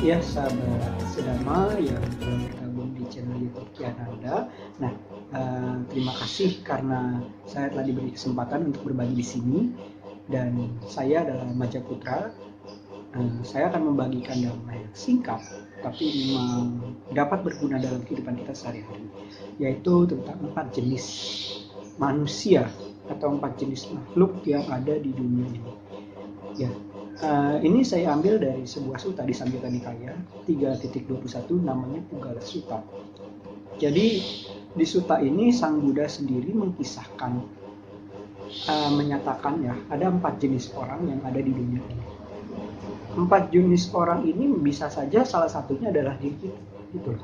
Ya, sahabat Sedama yang telah bergabung di channel YouTube Kiananda. Nah, terima kasih karena saya telah diberi kesempatan untuk berbagi di sini. Dan saya adalah Maja Putra. Saya akan membagikan dalam yang singkat, tapi memang dapat berguna dalam kehidupan kita sehari-hari, yaitu tentang 4 jenis manusia atau 4 jenis makhluk yang ada di dunia ini. Ya, ini saya ambil dari sebuah sutta di Samyutta Nikaya 3.21, namanya Pugala Sutta. Jadi di sutta ini Sang Buddha sendiri mengkisahkan, menyatakan ya, ada 4 jenis orang yang ada di dunia ini. 4 jenis orang ini bisa saja salah satunya adalah diri kita, gitu.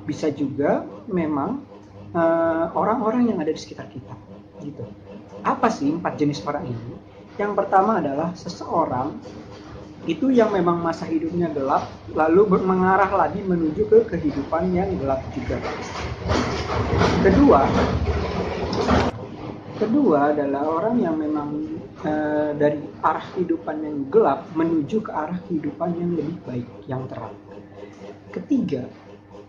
Bisa juga memang orang-orang yang ada di sekitar kita, gitu. Apa sih 4 jenis orang ini? Yang pertama adalah seseorang itu yang memang masa hidupnya gelap, lalu mengarah lagi menuju ke kehidupan yang gelap juga. Kedua adalah orang yang memang dari arah kehidupan yang gelap menuju ke arah kehidupan yang lebih baik, yang terang. Ketiga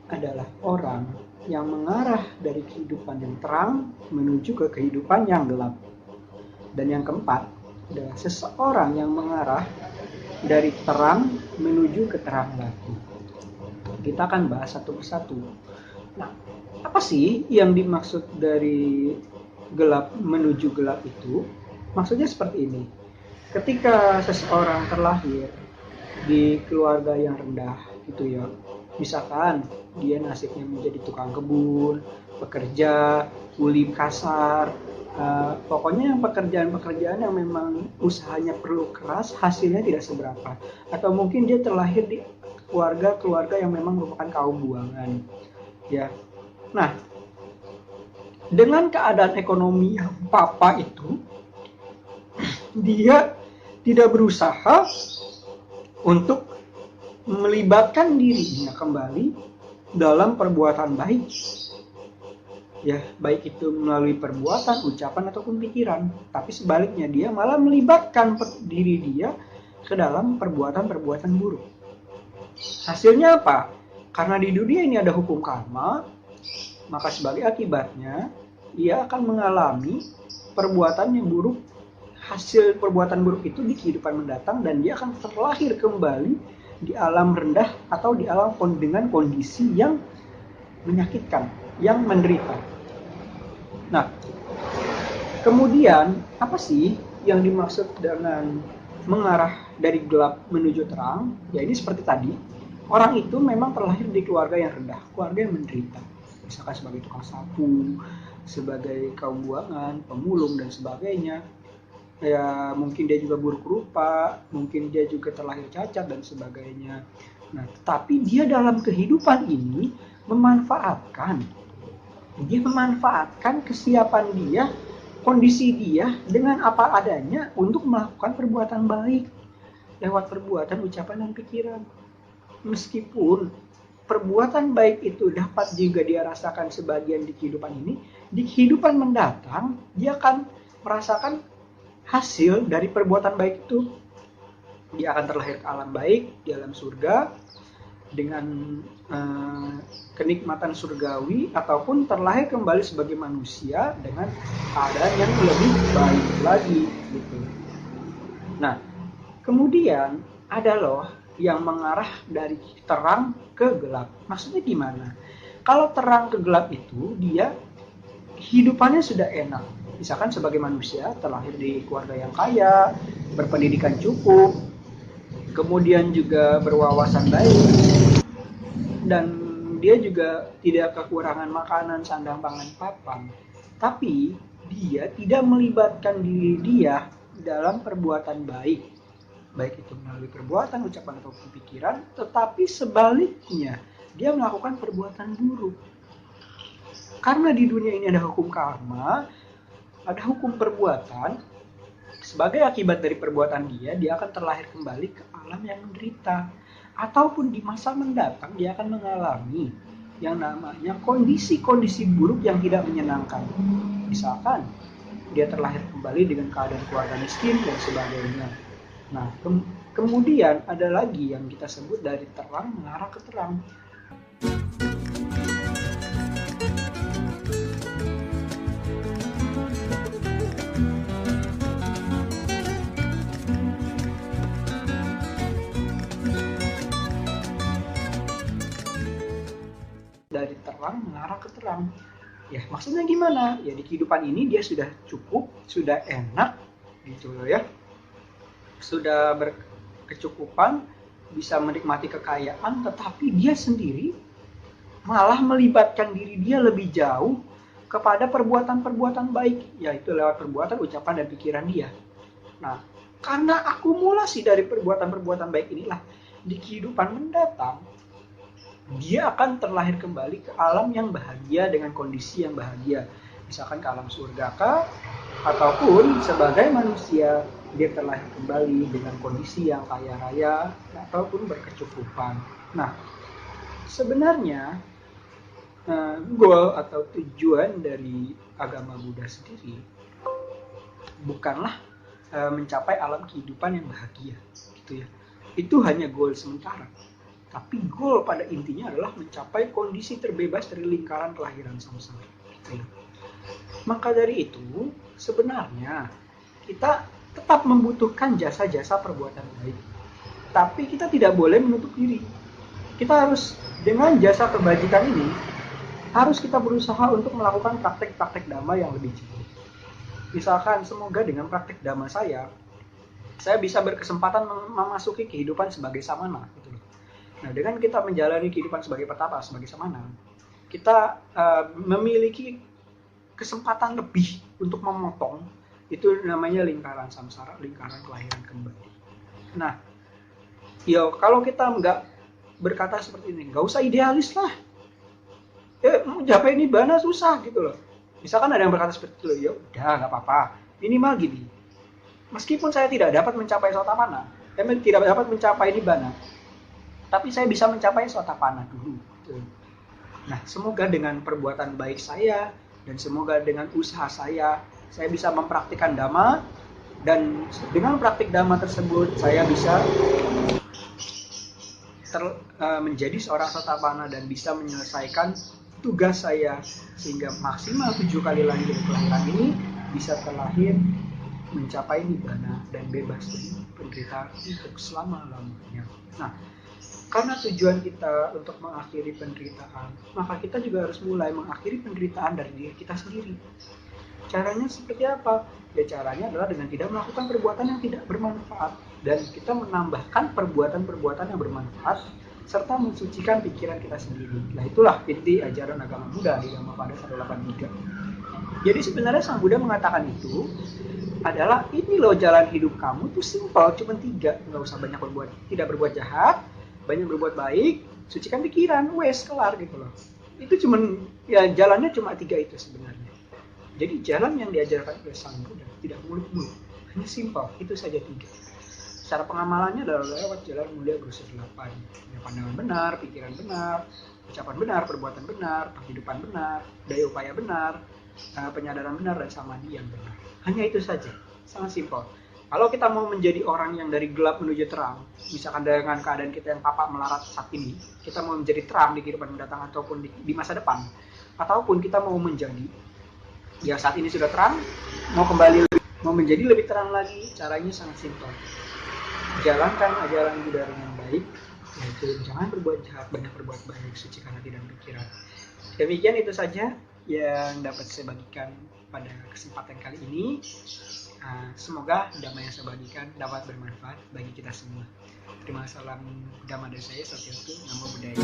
adalah orang yang mengarah dari kehidupan yang terang menuju ke kehidupan yang gelap. Dan yang keempat adalah seseorang yang mengarah dari terang menuju ke terang lagi. Kita akan bahas satu persatu. Nah, apa sih yang dimaksud dari gelap menuju gelap itu? Maksudnya seperti ini. Ketika seseorang terlahir di keluarga yang rendah, gitu ya, misalkan dia nasibnya menjadi tukang kebun, pekerja, kuli kasar, pokoknya pekerjaan-pekerjaan yang memang usahanya perlu keras, hasilnya tidak seberapa. Atau mungkin dia terlahir di keluarga yang memang merupakan kaum buangan, ya. Nah, dengan keadaan ekonomi yang papa itu, dia tidak berusaha untuk melibatkan dirinya kembali dalam perbuatan baik, ya, baik itu melalui perbuatan, ucapan ataupun pikiran. Tapi sebaliknya dia malah melibatkan diri dia ke dalam perbuatan-perbuatan buruk. Hasilnya apa? Karena di dunia ini ada hukum karma, maka sebagai akibatnya ia akan mengalami perbuatan yang buruk. Hasil perbuatan buruk itu di kehidupan mendatang, dan dia akan terlahir kembali di alam rendah atau di alam dengan kondisi yang menyakitkan, yang menderita. Nah, kemudian apa sih yang dimaksud dengan mengarah dari gelap menuju terang? Ya, ini seperti tadi, orang itu memang terlahir di keluarga yang rendah, keluarga yang menderita, misalkan sebagai tukang sapu, sebagai kaum buangan, pemulung dan sebagainya. Ya, mungkin dia juga buruk rupa, mungkin dia juga terlahir cacat dan sebagainya. Nah, tapi dia dalam kehidupan ini memanfaatkan kesiapan dia, kondisi dia dengan apa adanya untuk melakukan perbuatan baik lewat perbuatan, ucapan, dan pikiran. Meskipun perbuatan baik itu dapat juga dia rasakan sebagian di kehidupan ini, di kehidupan mendatang dia akan merasakan hasil dari perbuatan baik itu. Dia akan terlahir ke alam baik, di alam surga, dengan kenikmatan surgawi, ataupun terlahir kembali sebagai manusia dengan keadaan yang lebih baik lagi, gitu. Nah, kemudian ada loh yang mengarah dari terang ke gelap. Maksudnya gimana? Kalau terang ke gelap itu, dia hidupannya sudah enak. Misalkan sebagai manusia terlahir di keluarga yang kaya, berpendidikan cukup, kemudian juga berwawasan baik, dan dia juga tidak kekurangan makanan, sandang, pangan, papan. Tapi dia tidak melibatkan diri dia dalam perbuatan baik itu melalui perbuatan, ucapan, atau pikiran, tetapi sebaliknya dia melakukan perbuatan buruk. Karena di dunia ini ada hukum karma, ada hukum perbuatan. Sebagai akibat dari perbuatan dia akan terlahir kembali ke alam yang menderita, ataupun di masa mendatang dia akan mengalami yang namanya kondisi-kondisi buruk yang tidak menyenangkan. Misalkan dia terlahir kembali dengan keadaan keluarga miskin dan sebagainya. Nah, Kemudian ada lagi yang kita sebut dari terang mengarah ke terang. Dari terang mengarah ke terang. Ya, maksudnya gimana? Ya, di kehidupan ini dia sudah cukup, sudah enak gitu loh ya. Sudah berkecukupan, bisa menikmati kekayaan, tetapi dia sendiri malah melibatkan diri dia lebih jauh kepada perbuatan-perbuatan baik, yaitu lewat perbuatan, ucapan, dan pikiran dia. Nah, karena akumulasi dari perbuatan-perbuatan baik inilah, di kehidupan mendatang, dia akan terlahir kembali ke alam yang bahagia dengan kondisi yang bahagia. Misalkan ke alam surga kah? Ataupun sebagai manusia, dia terlahir kembali dengan kondisi yang kaya raya ataupun berkecukupan. Nah, sebenarnya goal atau tujuan dari agama Buddha sendiri bukanlah mencapai alam kehidupan yang bahagia, gitu ya. Itu hanya goal sementara. Tapi goal pada intinya adalah mencapai kondisi terbebas dari lingkaran kelahiran samsara. Gitu. Maka dari itu, sebenarnya kita tetap membutuhkan jasa-jasa perbuatan baik. Tapi kita tidak boleh menutup diri. Kita harus, dengan jasa kebajikan ini, harus kita berusaha untuk melakukan praktek-praktek dhamma yang lebih jauh. Misalkan, semoga dengan praktek dhamma saya bisa berkesempatan memasuki kehidupan sebagai samana. Gitu. Nah, dengan kita menjalani kehidupan sebagai petapa, sebagai samana, kita memiliki kesempatan lebih untuk memotong, itu namanya lingkaran samsara, lingkaran kelahiran kembali. Nah, ya kalau kita nggak berkata seperti ini, nggak usah idealis lah. Mencapai nibbana susah gitu loh. Misalkan ada yang berkata seperti itu, ya udah nggak apa-apa, minimal gini. Meskipun saya tidak dapat mencapai sotapanna, tidak dapat mencapai nibbana, tapi saya bisa mencapai sotapanna dulu. Nah, semoga dengan perbuatan baik saya dan semoga dengan usaha saya bisa mempraktikkan dhamma, dan dengan praktik dhamma tersebut saya bisa menjadi seorang sotapanna dan bisa menyelesaikan tugas saya sehingga maksimal 7 kali lahir kelahiran ini bisa terlahir mencapai nibbana dan bebas dari penderitaan untuk selama-lamanya. Nah, karena tujuan kita untuk mengakhiri penderitaan, maka kita juga harus mulai mengakhiri penderitaan dari diri kita sendiri. Caranya seperti apa? Ya, caranya adalah dengan tidak melakukan perbuatan yang tidak bermanfaat, dan kita menambahkan perbuatan-perbuatan yang bermanfaat serta mensucikan pikiran kita sendiri. Nah, itulah inti ajaran agama Buddha di Dhammapada 183. Jadi sebenarnya Sang Buddha mengatakan itu adalah, ini loh jalan hidup kamu tuh simpel, cuma 3, nggak usah banyak berbuat, tidak berbuat jahat, banyak berbuat baik, sucikan pikiran, wes kelar gitu loh. Itu cuman, ya jalannya cuma 3 itu sebenarnya. Jadi jalan yang diajarkan oleh Sang Buddha tidak muluk-muluk, hanya simpel, itu saja 3. Cara pengamalannya adalah lewat jalan mulia berusia 8. Ya, pandangan benar, pikiran benar, ucapan benar, perbuatan benar, kehidupan benar, daya upaya benar, penyadaran benar, dan samadhi yang benar. Hanya itu saja, sangat simpel. Kalau kita mau menjadi orang yang dari gelap menuju terang, misalkan dengan keadaan kita yang papak melarat saat ini, kita mau menjadi terang di kehidupan mendatang ataupun di masa depan, ataupun kita mau menjadi, ya saat ini sudah terang, mau menjadi lebih terang lagi, caranya sangat simpel. Jalankan ajaran Buddha dengan baik, yaitu jangan berbuat jahat, banyak berbuat baik, sucikan hati dan pikiran. Demikian itu saja yang dapat saya bagikan pada kesempatan kali ini. Semoga dhamma yang saya bagikan dapat bermanfaat bagi kita semua. Terima kasih. Salam dhamma dari saya, Satya Namo Buddhaya.